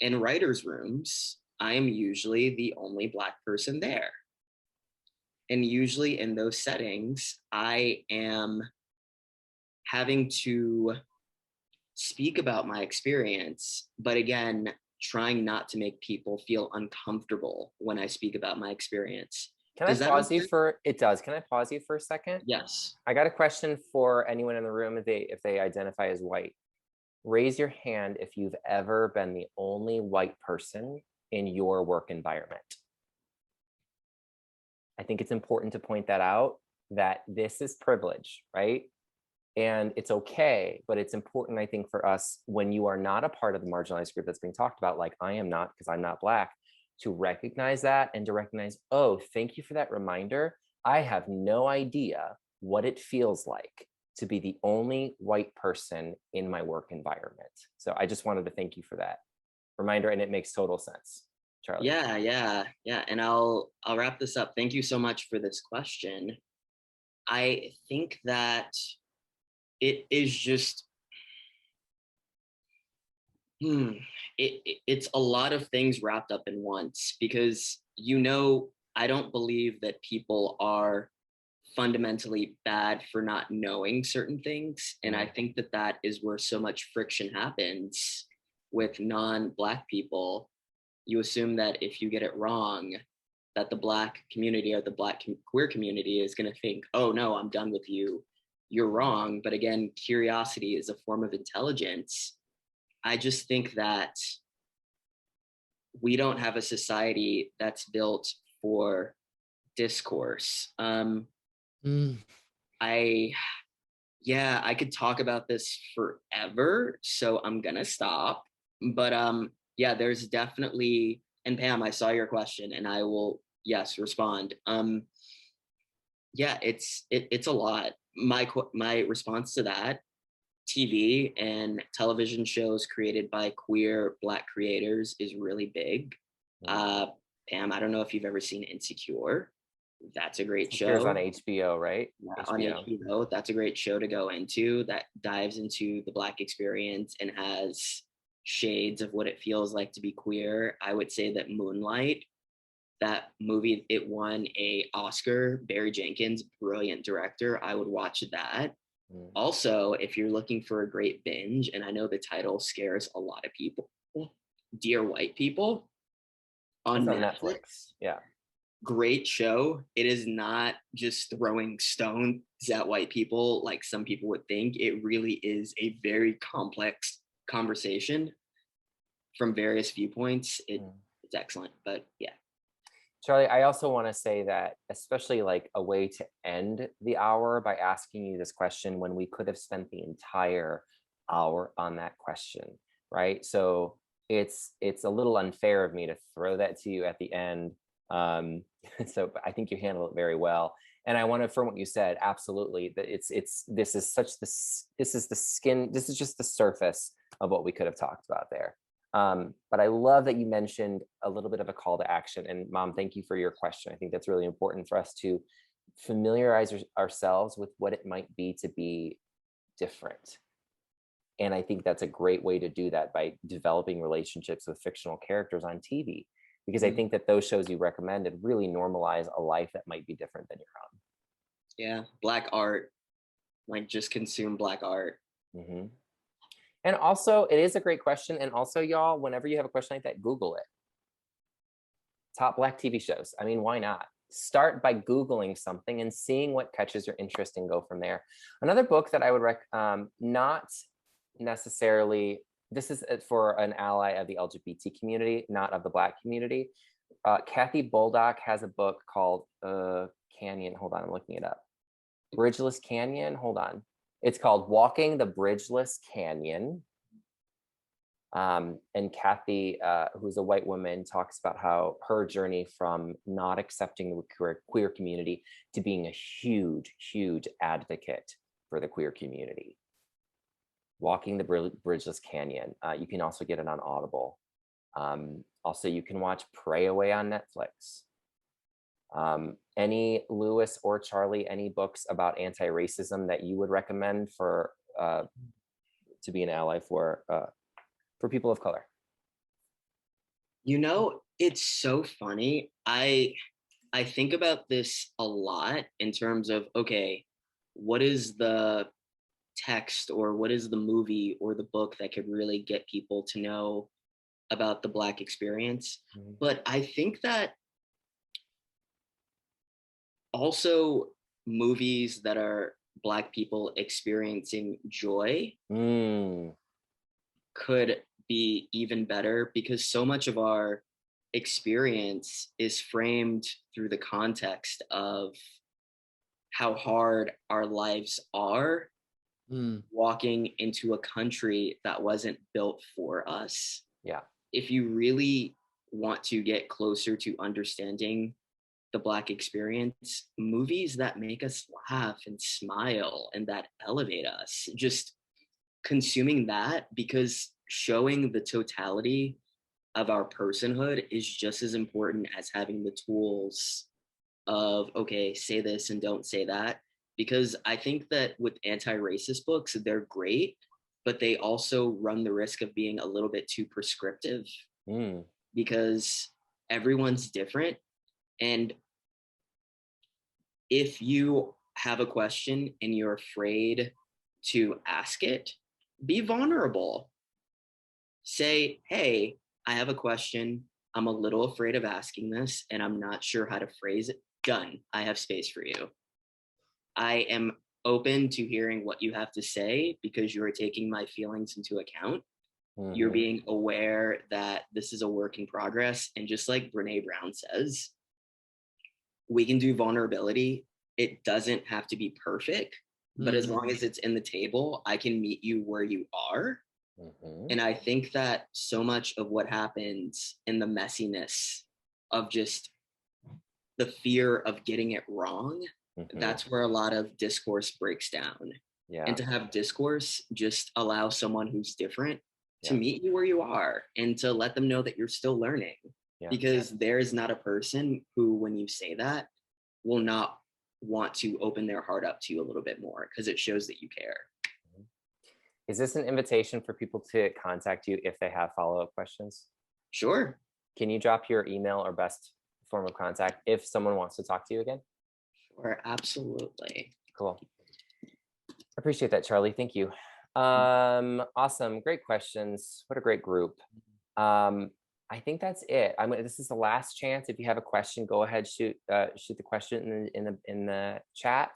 in writers' rooms, I am usually the only Black person there. And usually in those settings, I am having to speak about my experience, but again, trying not to make people feel uncomfortable when I speak about my experience. Can I pause you for, it does. Can I pause you for a second? Yes. I got a question for anyone in the room if they identify as white. Raise your hand if you've ever been the only white person in your work environment. I think it's important to point that out, that this is privilege, right? And it's okay, but it's important, I think, for us, when you are not a part of the marginalized group that's being talked about, like I am not, because I'm not Black, to recognize that and to recognize, oh, thank you for that reminder. I have no idea what it feels like to be the only white person in my work environment. So I just wanted to thank you for that reminder, and it makes total sense. Charlie. Yeah. And I'll wrap this up. Thank you so much for this question. I think that it is just, it's a lot of things wrapped up in once, because, I don't believe that people are fundamentally bad for not knowing certain things. And I think that that is where so much friction happens with non-Black people. You assume that if you get it wrong, that the Black community or the Black queer community is going to think, oh no, I'm done with you, you're wrong. But again, curiosity is a form of intelligence. I just think that we don't have a society that's built for discourse. I could talk about this forever, so I'm gonna stop. But there's definitely, and Pam, I saw your question and I will, yes, respond. It's a lot. My response to that, TV and television shows created by queer Black creators is really big. Pam, I don't know if you've ever seen Insecure. That's a great show. It's on HBO, right? Yeah, on HBO. That's a great show to go into, that dives into the Black experience and has shades of what it feels like to be queer. I would say that Moonlight, that movie, it won an Oscar. Barry Jenkins, brilliant director. I would watch that. Also, if you're looking for a great binge, and I know the title scares a lot of people, Dear White People on Netflix. Yeah. Great show. It is not just throwing stones at white people like some people would think. It really is a very complex conversation from various viewpoints. It's excellent, but yeah. Charlie, I also want to say that, especially like a way to end the hour by asking you this question when we could have spent the entire hour on that question, right? So it's a little unfair of me to throw that to you at the end. So I think you handle it very well. And I want to affirm what you said. Absolutely. That this is the skin. This is just the surface of what we could have talked about there. But I love that you mentioned a little bit of a call to action. And Mom, thank you for your question. I think that's really important for us to familiarize ourselves with what it might be to be different. And I think that's a great way to do that, by developing relationships with fictional characters on TV. Because I think that those shows you recommended really normalize a life that might be different than your own. Yeah, Black art, like just consume Black art. And also, it is a great question. And also, y'all, whenever you have a question like that, Google it. Top Black TV shows. I mean, why not? Start by Googling something and seeing what catches your interest and go from there. Another book that I would recommend, not necessarily, this is for an ally of the LGBT community, not of the Black community. Kathy Boldock has a book called Canyon. Hold on, I'm looking it up. Bridgeless Canyon. Hold on. It's called Walking the Bridgeless Canyon. And Kathy, who's a white woman, talks about how her journey from not accepting the queer community to being a huge, huge advocate for the queer community. Walking the Bridgeless Canyon. You can also get it on Audible. Also, you can watch Pray Away on Netflix. Any Lewis or Charlie, any books about anti-racism that you would recommend for to be an ally for people of color? You know, it's so funny. I think about this a lot in terms of, okay, what is the text or what is the movie or the book that could really get people to know about the Black experience? Mhm. But I think that also movies that are Black people experiencing joy Mm, could be even better because so much of our experience is framed through the context of how hard our lives are Mm, walking into a country that wasn't built for us. yeah. If you really want to get closer to understanding the Black experience, movies that make us laugh and smile and that elevate us, just consuming that, because showing the totality of our personhood is just as important as having the tools of, okay, say this and don't say that. Because I think that with anti-racist books, they're great, but they also run the risk of being a little bit too prescriptive Mm, because everyone's different. And if you have a question and you're afraid to ask it, be vulnerable. Say, hey, I have a question. I'm a little afraid of asking this and I'm not sure how to phrase it. Done. I have space for you. I am open to hearing what you have to say because you are taking my feelings into account. You're mhm. being aware that this is a work in progress. And just like Brene Brown says, we can do vulnerability. It doesn't have to be perfect, but as long mm, as it's in the table, I can meet you where you are. Mhm. And I think that so much of what happens in the messiness of just the fear of getting it wrong, Mhm. that's where a lot of discourse breaks down. Yeah. And to have discourse just allow someone who's different to Yeah. meet you where you are and to let them know that you're still learning. Yeah. Because there is not a person who, when you say that, will not want to open their heart up to you a little bit more because it shows that you care. Is this an invitation for people to contact you if they have follow-up questions? Sure. Can you drop your email or best form of contact if someone wants to talk to you again? Sure. Absolutely. Cool. Appreciate that, Charlie. Thank you. Awesome. Great questions. What a great group. I think that's it. This is the last chance. If you have a question, go ahead, shoot the question in the chat.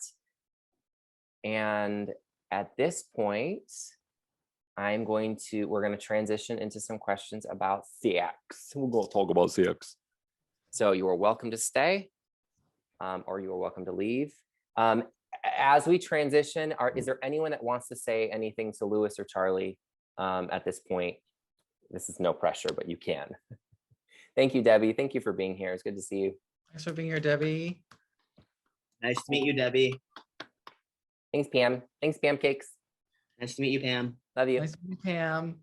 And at this point, we're going to transition into some questions about sex. We're going to talk about sex. So you are welcome to stay, or you are welcome to leave. As we transition, is there anyone that wants to say anything to Lewis or Charlie at this point? This is no pressure, but you can. Thank you, Debbie. Thank you for being here. It's good to see you. thanks for being here, Debbie. Nice to meet you, Debbie. Thanks, Pam. Thanks, Pam Cakes. Nice to meet you, Pam. Love you. Nice to meet you, Pam.